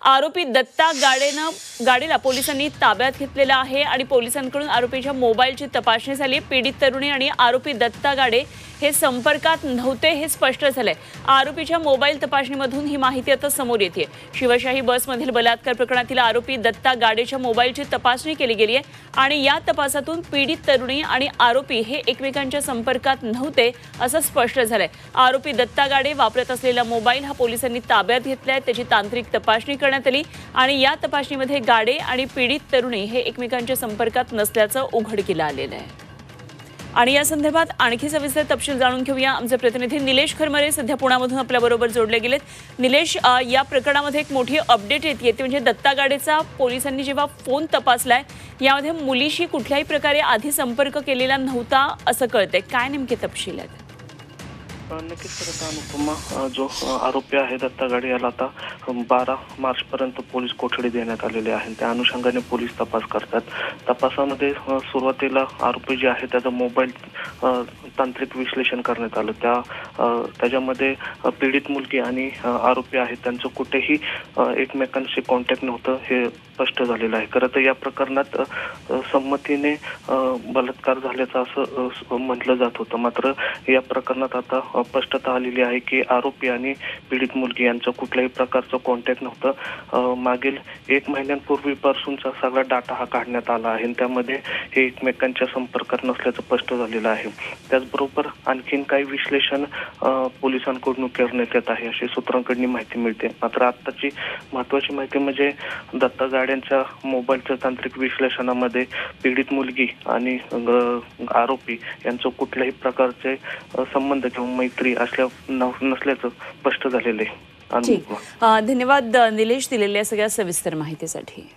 आरोपी दत्ता गाडेला पोलिसांनी ताब्यात घेतलेला आहे आणि पोलिसांकडून आरोपीच्या मोबाईलची तपासणी झाली। पीडित तरुणी आणि आरोपी दत्ता गाडे हे संपर्कात नव्हते हे स्पष्ट झाले। आरोपीच्या मोबाईल तपासणीमधून ही माहिती आता समोर येते। शिवशाही बसमधील बलात्कार प्रकरणातील आरोपी दत्ता गाडेच्या मोबाईलची तपासणी केली गेली आहे आणि या तपासातून पीडित तरुणी आणि आरोपी हे एकमेकांच्या संपर्कात नव्हते असं स्पष्ट झालंय। आरोपी दत्ता गाडे वापरत असलेला मोबाईल हा पोलिसांनी ताब्यात घेतलाय। त्याची तांत्रिक तपासणी करण्यात आली आणि या तपासणीमध्ये गाडे आणि पीडित तरुणी हे एकमेकांच्या संपर्कात नसल्याचं उघडकीला आलेलं आहे। आणि या संदर्भात आणखी सविस्तर तपशील जाणून घेऊया। आमचे प्रतिनिधी निलेश खरमरे सध्या पुण्यामधून आपल्या बरोबर जोडले गेलेत। निलेश, या प्रकरणामध्ये एक मोठी अपडेट येते ती म्हणजे दत्ता गाडेचा पोलिसांनी जेव्हा फोन तपासलाय यामध्ये मुलीशी कुठल्याही प्रकारे आधी संपर्क केलेला नव्हता असं कळतंय। काय नेमके तपशील आहेत? नक्कीच सर, अनुपमा जो आरोपी आहे दत्ता गाडे याला आता 12 मार्च पर्यंत पोलीस कोठडी देण्यात आलेली आहे। त्या अनुषंगाने पोलीस तपास करतात। तपासामध्ये सुरुवातीला आरोपी जे आहे त्याचा मोबाईल तांत्रिक विश्लेषण करण्यात आलं। त्याच्यामध्ये पीडित मुलगी आणि आरोपी आहेत त्यांचं कुठेही एकमेकांशी कॉन्टॅक्ट नव्हतं हे स्पष्ट झालेलं आहे। खरं तर या प्रकरणात संमतीने बलात्कार झाल्याचं असं म्हटलं जात होतं, मात्र या प्रकरणात आता स्पष्टता आलेली आहे की आरोपी आणि पीडित मुलगी यांचं कुठल्याही प्रकारचं कॉन्टॅक्ट नव्हतं। मागील 1 महिन्यांपूर्वीपासूनचा सगळा डाटा हा काढण्यात आला आहे। त्यामध्ये हे एकमेकांच्या संपर्कात नसल्याचं स्पष्ट झालेलं आहे। त्याचबरोबर आणखीन काही विश्लेषण पोलिसांकडून करण्यात येत आहे अशी सूत्रांकडून माहिती मिळते। मात्र आत्ताची महत्त्वाची माहिती म्हणजे दत्ता गाड्यांच्या मोबाईलच्या तांत्रिक विश्लेषणामध्ये पीडित मुलगी आणि आरोपी यांचं कुठल्याही प्रकारचे संबंध किंवा मैत्री नसल्याचं स्पष्ट झालेलं आहे। धन्यवाद निलेश दिलेल्या सगळ्या सविस्तर माहितीसाठी।